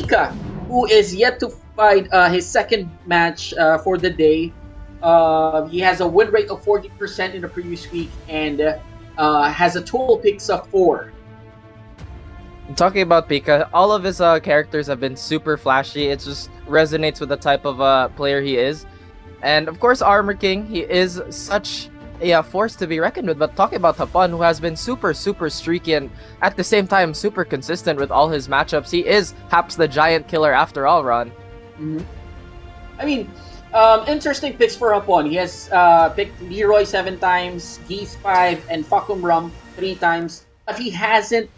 Pica, who is yet to fight his second match for the day. He has a win rate of 40% in the previous week and has a total picks of 4. Talking about Pika, all of his characters have been super flashy. It just resonates with the type of player he is. And of course, Armor King, he is such a force to be reckoned with. But talking about Hapon, who has been super streaky and at the same time super consistent with all his matchups, he is Haps the Giant Killer after all, Ron. Mm-hmm. I mean, interesting picks for Hapon. He has picked Leroy 7 times, Geese 5, and Fakum Rum 3 times. But he hasn't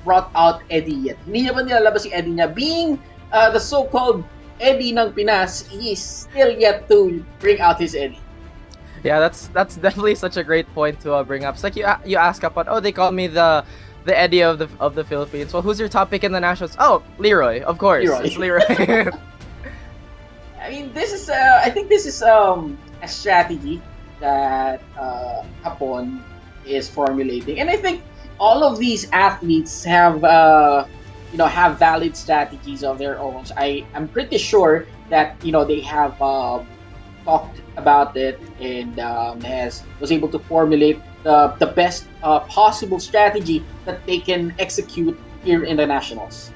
brought out Eddie yet. Hindi naman nilalabas si Eddie niya. Being the so-called Eddie ng Pinas, he's still yet to bring out his Eddie. Yeah, that's definitely such a great point to bring up. It's like you ask upon, oh, they call me the Eddie of the Philippines. Well, who's your top pick in the nationals? Oh, Leroy, of course. Leroy. It's Leroy. I mean, this is I think this is a strategy that Hapon is formulating, and I think all of these athletes have have valid strategies of their own. I'm pretty sure that they have talked about it and was able to formulate the best possible strategy that they can execute here in the nationals.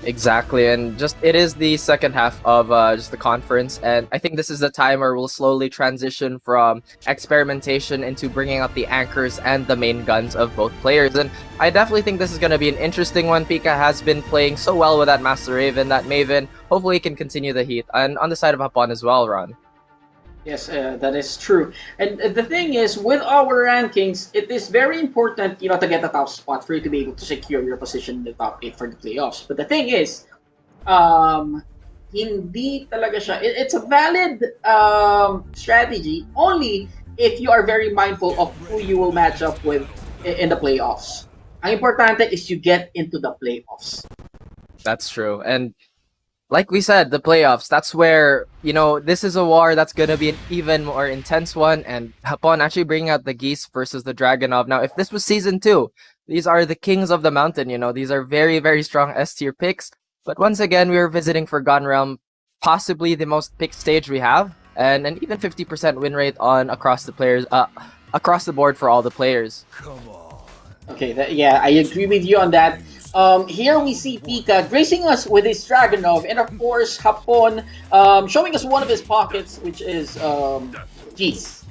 Exactly, and just it is the second half of just the conference, and I think this is the time where we'll slowly transition from experimentation into bringing out the anchors and the main guns of both players. And I definitely think this is going to be an interesting one. Pika has been playing so well with that Master Raven, that Maven. Hopefully he can continue the heat, and on the side of Hapon as well, Ron. Yes, that is true. And the thing is, with our rankings, it is very important, to get the top spot for you to be able to secure your position in the top 8 for the playoffs. But the thing is, hindi talaga siya. It's a valid strategy only if you are very mindful of who you will match up with in the playoffs. Ang importante is you get into the playoffs. That's true. And like we said, the playoffs, that's where, this is a war that's going to be an even more intense one. And Hapon actually bringing out the Geese versus the Dragonov. Now, if this was Season 2, these are the kings of the mountain, These are very, very strong S-tier picks. But once again, we are visiting Forgotten Realm, possibly the most picked stage we have. And an even 50% win rate on across the board for all the players. Come on. Okay, I agree with you on that. Here we see Pika gracing us with his Dragonov, and of course Hapon showing us one of his pockets, which is Geese.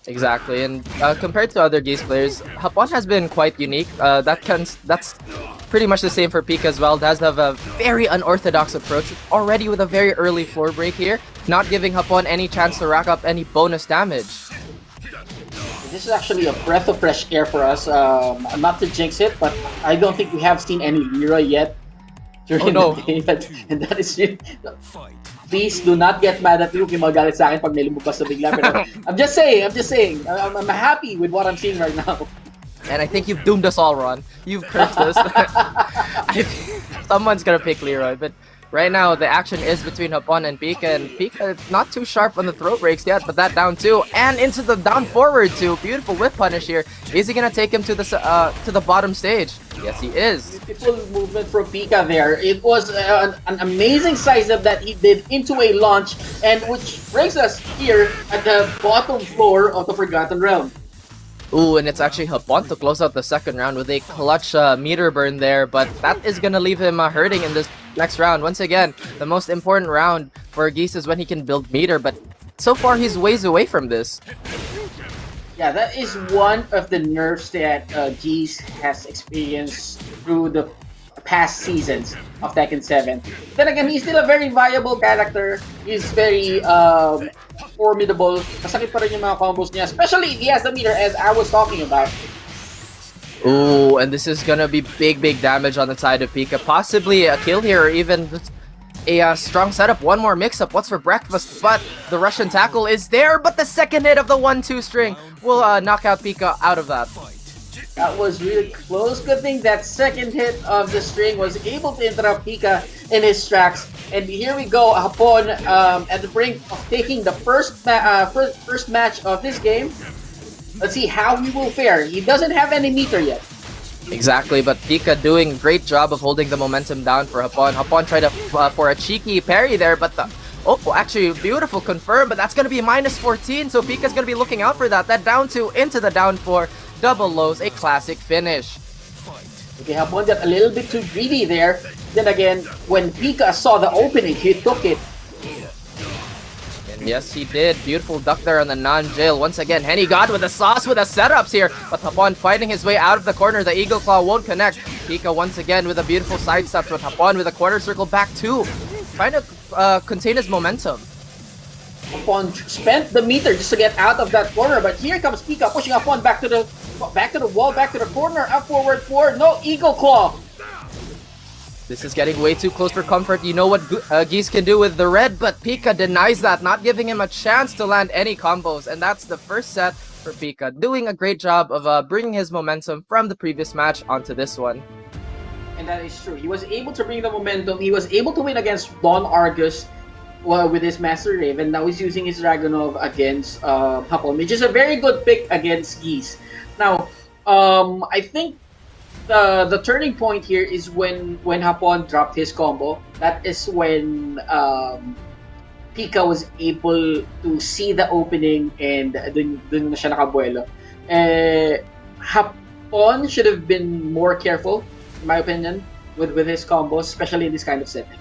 Exactly, and compared to other Geese players, Hapon has been quite unique. That's pretty much the same for Pika as well. Does have a very unorthodox approach, already with a very early floor break here, not giving Hapon any chance to rack up any bonus damage. This is actually a breath of fresh air for us. Not to jinx it, but I don't think we have seen any Leroy yet during the game. And that is it. Please do not get mad at me kung magalit sa akin pag may lumabas na bigla. Pero I'm just saying. I'm happy with what I'm seeing right now. And I think you've doomed us all, Ron. You've cursed us. Someone's gonna pick Leroy, but right now, the action is between Hapon and Pika not too sharp on the throw breaks yet, but that down 2 and into the down forward 2. Beautiful whip punish here. Is he gonna take him to the bottom stage? Yes, he is. Beautiful movement from Pika there. It was an amazing size up that he did into a launch, and which brings us here at the bottom floor of the Forgotten Realm. Ooh, and it's actually Hapon to close out the second round with a clutch meter burn there, but that is gonna leave him hurting in this next round. Once again, the most important round for Geese is when he can build meter, but so far he's ways away from this. Yeah, that is one of the nerfs that Geese has experienced through the past seasons of Tekken 7. Then again, he's still a very viable character. He's very formidable. Masakit pa rin yung mga combos niya, especially if he has the meter, as I was talking about. Ooh, and this is gonna be big damage on the side of Pika. Possibly a kill here, or even just a strong setup. One more mix-up. What's for breakfast? But the Russian tackle is there, but the second hit of the 1-2 string will knock out Pika out of that. That was really close. Good thing that second hit of the string was able to interrupt Pika in his tracks. And here we go, Hapon at the brink of taking the first match of this game. Let's see how he will fare. He doesn't have any meter yet. Exactly, but Pika doing a great job of holding the momentum down for Hapon. Hapon tried to for a cheeky parry there, but the actually beautiful confirm, but that's gonna be minus 14, so Pika's gonna be looking out for that. That down two into the down four, double lows, a classic finish. Okay, Hapon got a little bit too greedy there. Then again, when Pika saw the opening, he took it. And yes, he did. Beautiful duck there on the non-jail. Once again, Henny God with the sauce with the setups here. But Hapon fighting his way out of the corner. The Eagle Claw won't connect. Pika once again with a beautiful sidestep. But Hapon with a quarter circle back two. Trying to contain his momentum. Hapon spent the meter just to get out of that corner. But here comes Pika pushing Hapon back to the wall, back to the corner. Up forward four. No Eagle Claw. This is getting way too close for comfort. You know what Geese can do with the red, but Pika denies that, not giving him a chance to land any combos. And that's the first set for Pika, doing a great job of bringing his momentum from the previous match onto this one. And that is true. He was able to bring the momentum. He was able to win against Don Argus with his Master Raven. Now he's using his Dragunov against Hapon, which is a very good pick against Geese. Now, I think the turning point here is when Hapon dropped his combo. That is when Pika was able to see the opening and dun na siya nakabuelo. Hapon should have been more careful, in my opinion, with his combos, especially in this kind of setting.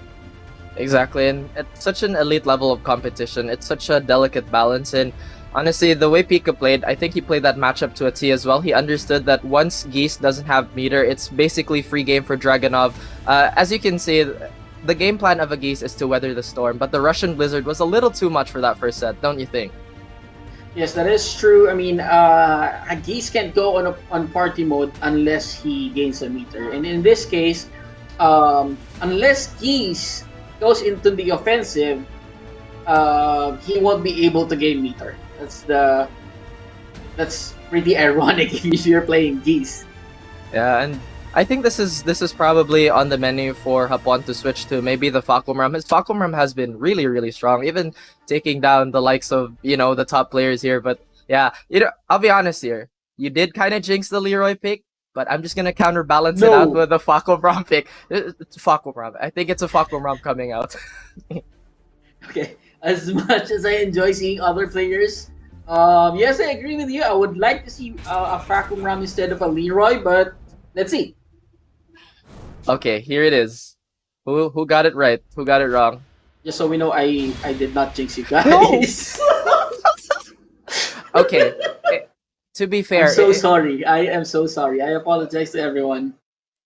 Exactly, and at such an elite level of competition, it's such a delicate balance. And honestly, the way Pika played, I think he played that matchup to a T as well. He understood that once Geese doesn't have meter, it's basically free game for Dragunov. As you can see, the game plan of a Geese is to weather the storm, but the Russian Blizzard was a little too much for that first set, don't you think? Yes, that is true. I mean, a Geese can't go on party mode unless he gains a meter. And in this case, unless Geese goes into the offensive, he won't be able to gain meter. That's pretty ironic if you're playing Geese. Yeah, and I think this is probably on the menu for Hapon to switch to maybe the Fakumram. His Fakumram has been really, really strong, even taking down the likes of, the top players here. But yeah, I'll be honest here. You did kind of jinx the Leroy pick, but I'm just gonna counterbalance it out with the Fakumram pick. It's Fakumram. I think it's a Fakumram coming out. Okay, as much as I enjoy seeing other players, yes, I agree with you. I would like to see a Fakumram instead of a Leroy, but let's see. Okay, here it is. Who got it right? Who got it wrong? Just so we know, I did not jinx you guys. Okay. To be fair, I'm so sorry. I am so sorry. I apologize to everyone.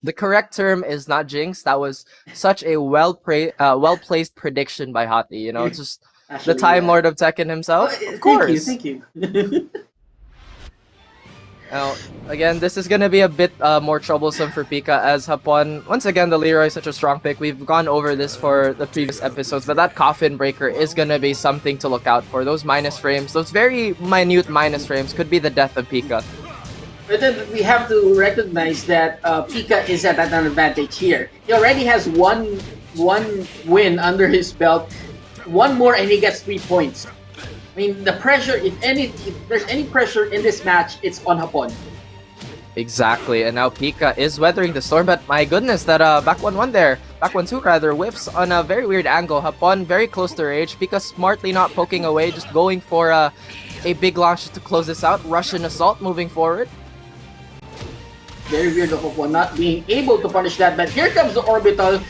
The correct term is not jinx. That was such a well-placed prediction by Hati. It's just Actually, the Time Lord of Tekken himself. Of course. Thank you. Now, again, this is gonna be a bit more troublesome for Pika as Hapon. Once again, the Leroy is such a strong pick. We've gone over this for the previous episodes, but that Coffin Breaker is gonna be something to look out for. Those minus frames, those very minute minus frames, could be the death of Pika. But then we have to recognize that Pika is at an advantage here. He already has one win under his belt. One more and he gets 3 points. I mean, the pressure, if there's any pressure in this match, it's on Hapon. Exactly, and now Pika is weathering the storm, but my goodness, that back 1-1 there, back 1-2 rather, whiffs on a very weird angle. Hapon very close to rage. Pika smartly not poking away, just going for a big launch to close this out. Russian Assault moving forward. Very weird of Hapon not being able to punish that, but here comes the Orbital,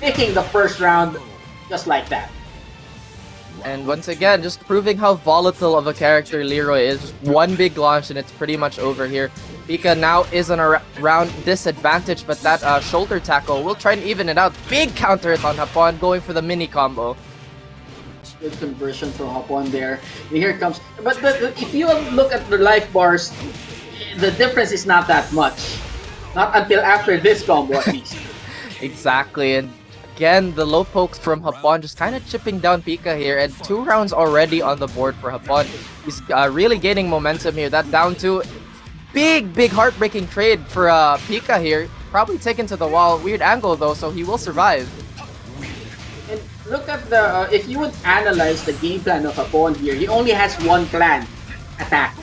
taking the first round just like that. And once again, just proving how volatile of a character Leroy is. Just one big launch and it's pretty much over here. Pika now is on a round disadvantage, but that shoulder tackle will try and even it out. Big counter hit on Hapon, going for the mini combo. Good conversion from Hapon there. And here it comes. But if you look at the life bars, the difference is not that much. Not until after this combo, at least. Exactly, and again, the low pokes from Hapon just kind of chipping down Pika here, and 2 rounds already on the board for Hapon. He's really gaining momentum here. That down 2, big heartbreaking trade for Pika here. Probably taken to the wall. Weird angle though, so he will survive. And look at the, if you would analyze the game plan of Hapon here, he only has one plan, attack.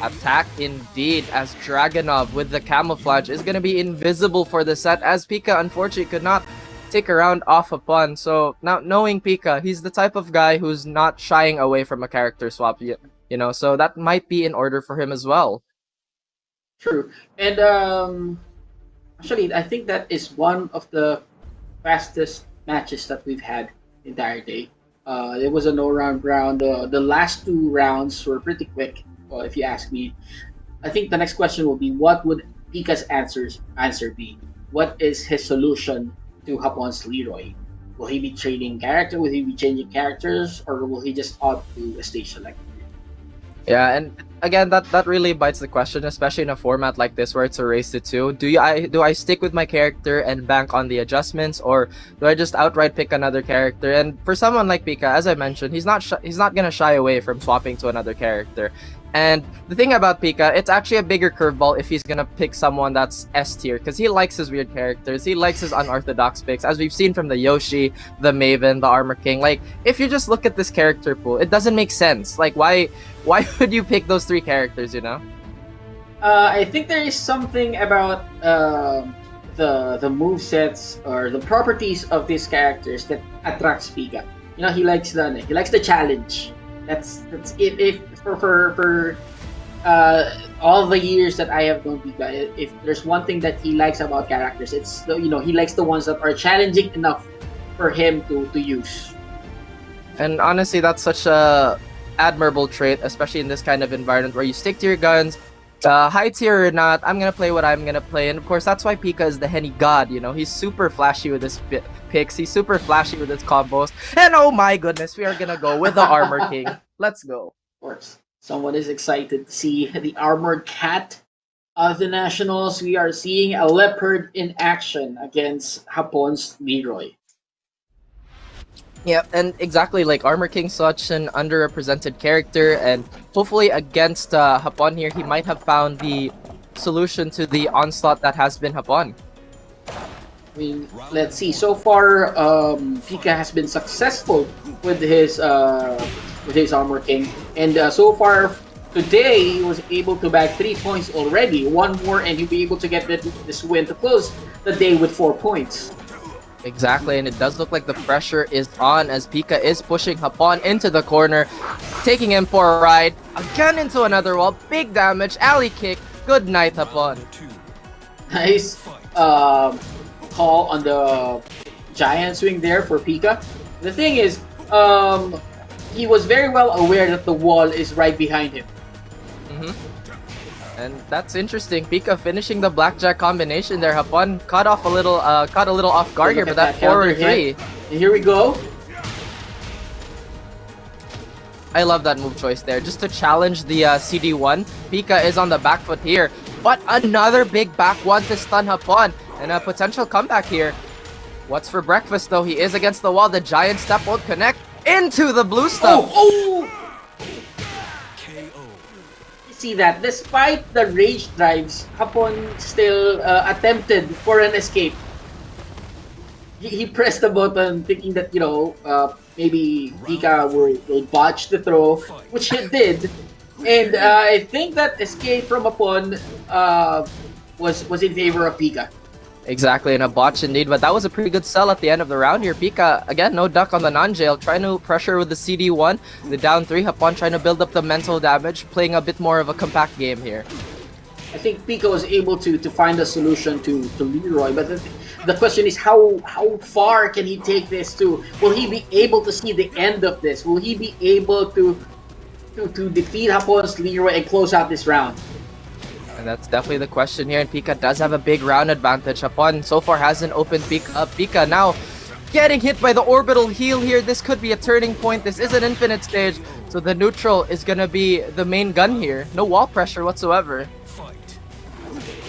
Attack indeed, as Dragonov with the camouflage is gonna be invisible for the set, as Pika unfortunately could not take a round off upon. So now knowing Pika, he's the type of guy who's not shying away from a character swap, you know, so that might be in order for him as well. True. And actually, I think that is one of the fastest matches that we've had the entire day. It was a no round. The last two rounds were pretty quick, if you ask me. I think the next question will be, what would Pika's answer be? What is his solution to Hapon's Leroy? Will he be trading character? Will he be changing characters? Or will he just opt to stay selected? Yeah, and again, that really bites the question, especially in a format like this where it's a race to two. Do I stick with my character and bank on the adjustments, or do I just outright pick another character? And for someone like Pika, as I mentioned, he's not gonna shy away from swapping to another character. And the thing about Pika, it's actually a bigger curveball if he's gonna pick someone that's S tier, because he likes his weird characters, he likes his unorthodox picks, as we've seen from the Yoshi, the Maven, the Armor King. Like, if you just look at this character pool, it doesn't make sense. Like, why would you pick those three characters, you know? I think there is something about the move sets or the properties of these characters that attracts Pika. You know, he likes the challenge. That's it. If for all the years that I have known Pika, if there's one thing that he likes about characters, it's he likes the ones that are challenging enough for him to use. And honestly, that's such a admirable trait, especially in this kind of environment where you stick to your guns. High tier or not, I'm gonna play what I'm gonna play, and of course that's why Pika is the Henny God. You know, he's super flashy with his picks, he's super flashy with his combos, and oh my goodness, we are gonna go with the Armor King. Let's go. Of course, someone is excited to see the armored cat of the Nationals. We are seeing a leopard in action against Hapon's Leroy. Yeah, and exactly, like Armor King, such an underrepresented character, and hopefully against Hapon here, he might have found the solution to the onslaught that has been Hapon. I mean, let's see. So far, Pika has been successful with his Armor King, and so far today he was able to bag 3 points already. One more, and he'll be able to get this win to close the day with 4 points. Exactly, and it does look like the pressure is on as Pika is pushing Hapon into the corner, taking him for a ride, again into another wall, big damage, alley kick, good night Hapon. Nice call on the giant swing there for Pika. The thing is, he was very well aware that the wall is right behind him. And that's interesting. Pika finishing the blackjack combination there. Hapon caught a little off guard here, but that forward three. And here we go. I love that move choice there, just to challenge the CD1. Pika is on the back foot here, but another big back one to stun Hapon, and a potential comeback here. What's for breakfast though? He is against the wall. The giant step won't connect into the blue stuff. Oh! See that despite the rage drives, Hapon still attempted for an escape. He pressed the button thinking that maybe Pika will botch the throw, which he did, and I think that escape from Hapon was in favor of Pika. Exactly, and a botch indeed, but that was a pretty good sell at the end of the round here. Pika, again, no duck on the non-jail, trying to pressure with the CD1, the down 3, Hapon trying to build up the mental damage, playing a bit more of a compact game here. I think Pika was able to find a solution to Leroy, but the question is how far can he take this to? Will he be able to see the end of this? Will he be able to defeat Hapon's Leroy and close out this round? And that's definitely the question here, and Pika does have a big round advantage. Hapon so far hasn't opened Pika up. Pika now getting hit by the orbital heal here. This could be a turning point. This is an infinite stage, so the neutral is gonna be the main gun here. No wall pressure whatsoever.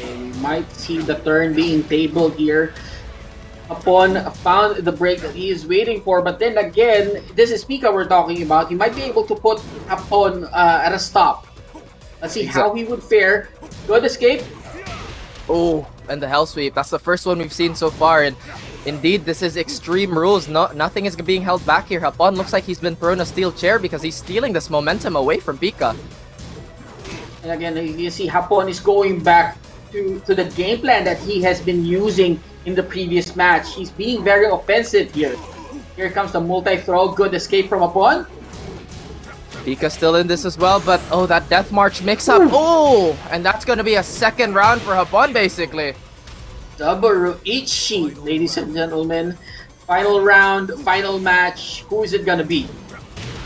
We might see the turn being tabled here. Hapon found the break that he is waiting for, but then again, this is Pika we're talking about. He might be able to put Hapon at a stop. Let's see how he would fare. Good escape. Oh, and the hell sweep. That's the first one we've seen so far, and indeed, this is extreme rules. Nothing is being held back here. Hapon looks like he's been thrown a steel chair because he's stealing this momentum away from Pika. And again, you see Hapon is going back to the game plan that he has been using in the previous match. He's being very offensive here. Here comes the multi-throw. Good escape from Hapon. Pica still in this as well, but oh, that Death March mix-up. Oh, and that's going to be a second round for Hapon, basically. Double Ichi, ladies and gentlemen. Final round, final match. Who is it gonna be?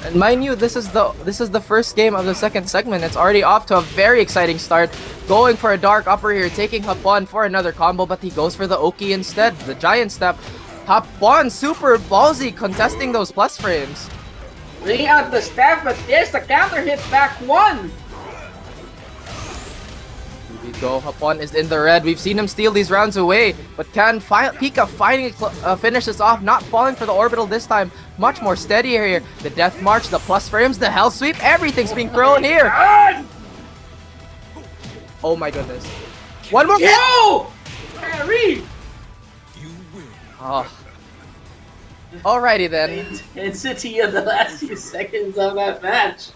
And mind you, this is the first game of the second segment. It's already off to a very exciting start. Going for a dark upper here, taking Hapon for another combo, but he goes for the Oki instead. The giant step. Hapon super ballsy contesting those plus frames. Bringing out the staff, but there's the counter hit back one. Here we go. Hapon is in the red. We've seen him steal these rounds away, but can Pica finally finish this off? Not falling for the orbital this time. Much more steadier here. The Death March, the plus frames, the Hell Sweep, everything's being thrown here. God! Oh my goodness. One more. Yo! Harry! Oh. Alrighty then. Intensity of the last few seconds of that match.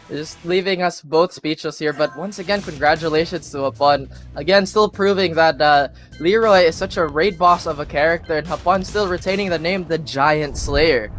Just leaving us both speechless here, but once again, congratulations to Hapon. Again, still proving that Leroy is such a raid boss of a character, and Hapon still retaining the name the Giant Slayer.